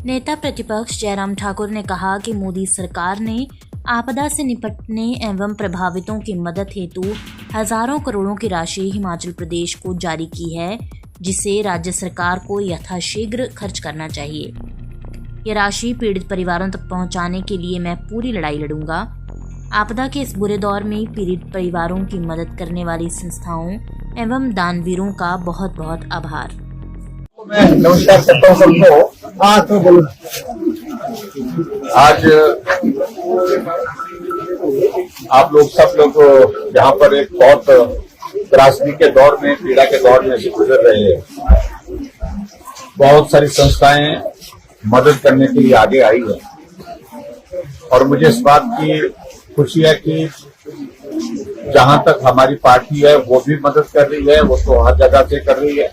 नेता प्रतिपक्ष जयराम ठाकुर ने कहा कि मोदी सरकार ने आपदा से निपटने एवं प्रभावितों की मदद हेतु हजारों करोड़ों की राशि हिमाचल प्रदेश को जारी की है, जिसे राज्य सरकार को यथाशीघ्र खर्च करना चाहिए। ये राशि पीड़ित परिवारों तक पहुंचाने के लिए मैं पूरी लड़ाई लड़ूंगा। आपदा के इस बुरे दौर में पीड़ित परिवारों की मदद करने वाली संस्थाओं एवं दानवीरों का बहुत बहुत आभार। मैं नमस्कार करता हूँ सबको। आज आप लोग सब लोग यहाँ पर एक बहुत त्रासदी के दौर में, पीड़ा के दौर में से गुजर रहे हैं। बहुत सारी संस्थाएं मदद करने के लिए आगे आई है और मुझे इस बात की खुशी है कि जहां तक हमारी पार्टी है वो भी मदद कर रही है, वो तो हर जगह से कर रही है।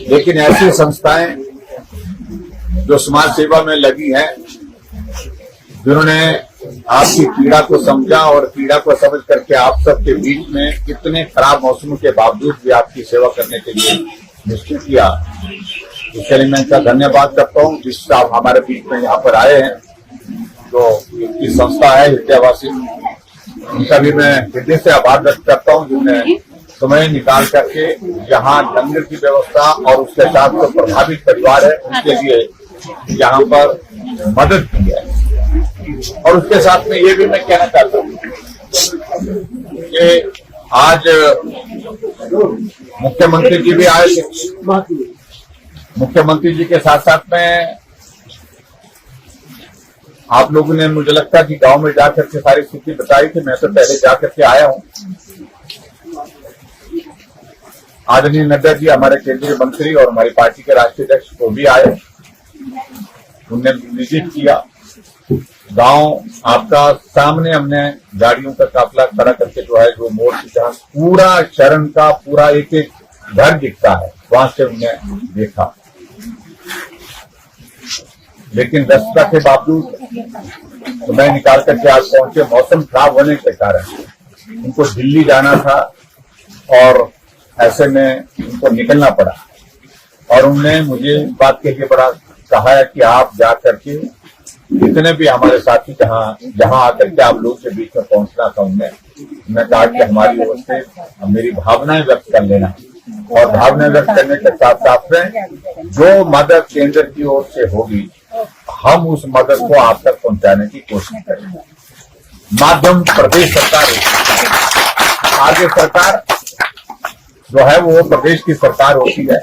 लेकिन ऐसी संस्थाएं जो समाज सेवा में लगी हैं, जिन्होंने आपकी पीड़ा को समझा और पीड़ा को समझ करके आप सबके बीच में कितने खराब मौसमों के बावजूद भी आपकी सेवा करने के लिए निश्चित किया, इसके लिए मैं इनका धन्यवाद करता हूँ। जिस आप हमारे बीच में यहाँ पर आए हैं, जो इनकी संस्था है हृदयवासी, उनका भी मैं हृदय से आभार व्यक्त करता हूँ, जिन्होंने समय निकाल करके यहाँ लंगर की व्यवस्था और उसके साथ जो प्रभावित परिवार है उनके लिए यहाँ पर मदद की है। और उसके साथ में ये भी मैं कहना चाहता हूँ कि आज मुख्यमंत्री जी भी आए थे। मुख्यमंत्री जी के साथ साथ में आप लोगों ने, मुझे लगता है कि गांव में जाकर के सारी स्थिति बताई थी। मैं तो पहले जाकर के आया हूँ। आदरणीय नड्डा जी हमारे केंद्रीय मंत्री और हमारी पार्टी के राष्ट्रीय अध्यक्ष को भी आए, उनने विजिट किया। गांव आपका सामने हमने गाड़ियों का काफिला खड़ा करके जो है, जो मोड़ की जहां पूरा शरण का पूरा एक एक घर दिखता है, वहां से हमने देखा। लेकिन व्यस्तता के बावजूद समय निकाल करके आज पहुंचे। मौसम खराब होने के कारण उनको दिल्ली जाना था और ऐसे में उनको निकलना पड़ा। और उन्होंने मुझे इस बात के लिए बड़ा कहा है कि आप जा करके जितने भी हमारे साथी जहां आकर के आप लोग के बीच में पहुंचना था, उन्होंने कहा कि हमारी ओर से मेरी भावनाएं व्यक्त कर लेना, और भावनाएं व्यक्त करने के साथ साथ में जो मदद केंद्र की ओर से होगी, हम उस मदद को आप तक पहुंचाने की कोशिश करेंगे। माध्यम प्रदेश सरकार है। आगे सरकार जो है वो प्रदेश की सरकार होती है,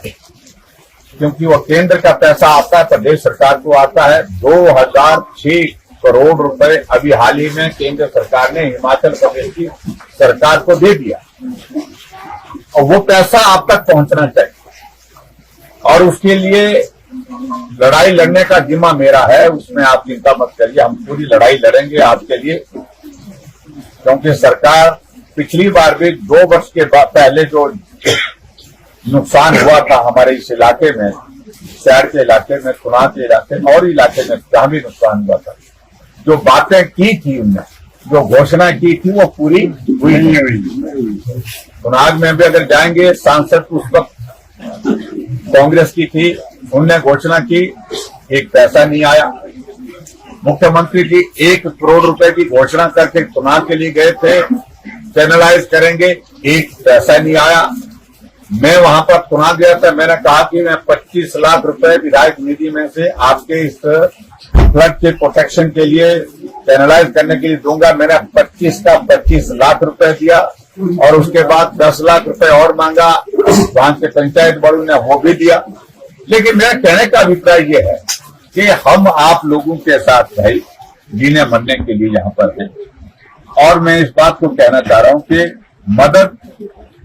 क्योंकि वो केंद्र का पैसा आता है, प्रदेश सरकार को आता है। 2006 करोड़ रुपए अभी हाल ही में केंद्र सरकार ने हिमाचल प्रदेश की सरकार को दे दिया, और वो पैसा आप तक पहुंचना चाहिए। और उसके लिए लड़ाई लड़ने का जिम्मा मेरा है, उसमें आप चिंता मत करिए। हम पूरी लड़ाई लड़ेंगे आपके लिए, क्योंकि सरकार पिछली बार भी 2 वर्ष के पहले जो नुकसान हुआ था हमारे इस इलाके में, शहर के इलाके में, खुना के इलाके में और इलाके में जहां भी नुकसान हुआ था, जो बातें की थी उनने, जो घोषणा की थी, वो पूरी हुई नहीं हुई। खुनाग में भी अगर जाएंगे, सांसद उस वक्त कांग्रेस की थी, उनने घोषणा की, एक पैसा नहीं आया। मुख्यमंत्री जी 1 करोड़ रुपए की घोषणा करके खुनाग के लिए गए थे, चैनलाइज करेंगे, एक पैसा नहीं आया। मैं वहां पर खुना गया था, मैंने कहा कि मैं 25 लाख रुपए विधायक निधि में से आपके इस फ्लड के प्रोटेक्शन के लिए चैनलाइज करने के लिए दूंगा। मैंने 25 का 25 लाख रुपए दिया, और उसके बाद 10 लाख रुपए और मांगा, वहां के पंचायत बोर्ड ने वो भी दिया। लेकिन मेरा कहने का अभिप्राय ये है कि हम आप लोगों के साथ भाई जीने मरने के लिए यहाँ पर हैं। और मैं इस बात को कहना चाह रहा हूं कि मदद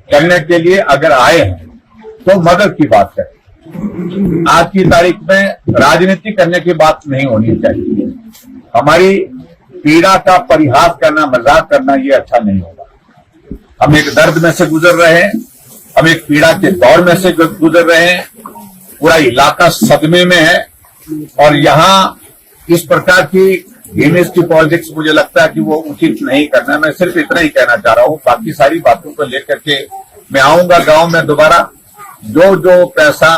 करने के लिए अगर आए हैं तो मदद की बात करें। आज की तारीख में राजनीति करने की बात नहीं होनी चाहिए। हमारी पीड़ा का परिहास करना, मजाक करना, ये अच्छा नहीं होगा। हम एक दर्द में से गुजर रहे हैं, हम एक पीड़ा के दौर में से गुजर रहे हैं। पूरा इलाका सदमे में है, और यहाँ इस प्रकार की इमेज की पॉलिटिक्स मुझे लगता है कि वो उचित नहीं करना। मैं सिर्फ इतना ही कहना चाह रहा हूँ, बाकी सारी बातों को लेकर के मैं आऊंगा गांव में दोबारा। जो जो पैसा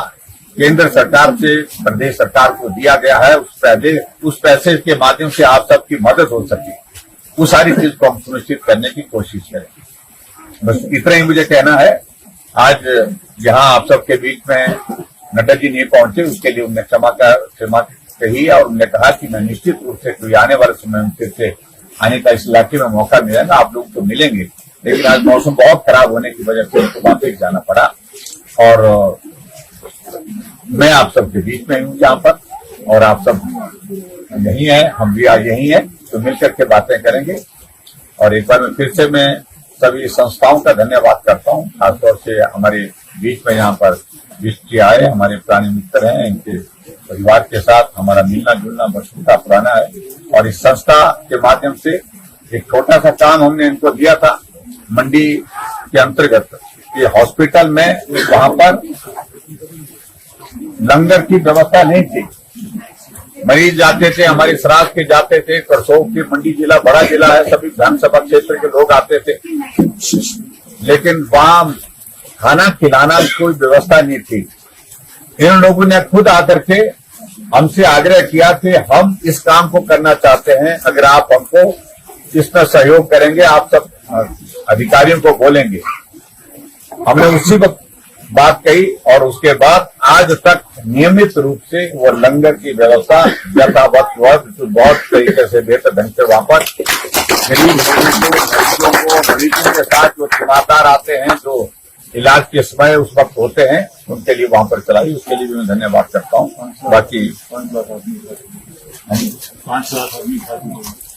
केंद्र सरकार से प्रदेश सरकार को दिया गया है, उस पैसे के माध्यम से आप सबकी मदद हो सके, वो सारी चीज को हम सुनिश्चित करने की कोशिश करेंगे। बस इतना ही मुझे कहना है। आज यहाँ आप सबके बीच में नड्डा जी नहीं पहुंचे, उसके लिए उन्हें क्षमा कही और उन्होंने कहा कि मैं निश्चित रूप से कोई आने वाले समय में फिर से आने का इस इलाके में मौका मिलेगा, आप लोग तो मिलेंगे। लेकिन आज मौसम बहुत खराब होने की वजह से उनको वापस जाना पड़ा और मैं आप सबके बीच में हूँ यहाँ पर और आप सब यही है, हम भी आज यही है, तो मिलकर के बातें करेंगे। और एक बार फिर से मैं सभी संस्थाओं का धन्यवाद करता हूँ, खासतौर से हमारे बीच में यहाँ पर विष्ट आए, हमारे पुराने मित्र हैं, इनके परिवार के साथ हमारा मिलना जुलना वर्षों का पुराना है। और इस संस्था के माध्यम से एक छोटा सा काम हमने इनको दिया था मंडी के अंतर्गत, ये हॉस्पिटल में वहां पर लंगर की व्यवस्था नहीं थी। मरीज जाते थे, हमारे श्राद्ध के जाते थे, करसोग की मंडी जिला बड़ा जिला है, सभी विधानसभा क्षेत्र के लोग आते थे, लेकिन वहां खाना खिलाना की कोई व्यवस्था नहीं थी। इन लोगों ने खुद आकर के हमसे आग्रह किया कि हम इस काम को करना चाहते हैं, अगर आप हमको इसमें सहयोग करेंगे, आप सब अधिकारियों को बोलेंगे। हमने उसी वक्त बात कही और उसके बाद आज तक नियमित रूप से वो लंगर की व्यवस्था यथावत बहुत तरीके से बेहतर ढंग से वहां पर गरीब मरीजों के साथ जो तीमारदार आते हैं, जो इलाज के समय उस वक्त होते हैं, उनके लिए वहां पर चलाई, उसके लिए भी मैं धन्यवाद करता हूँ। बाकी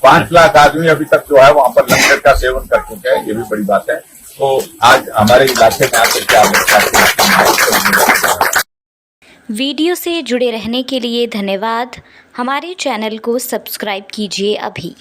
5 लाख आदमी अभी तक जो है वहां पर लंगर का सेवन कर चुके हैं, ये भी बड़ी बात है। तो आज हमारे इलाके में आकर क्या वीडियो से जुड़े रहने के लिए धन्यवाद। हमारे चैनल को सब्सक्राइब कीजिए अभी।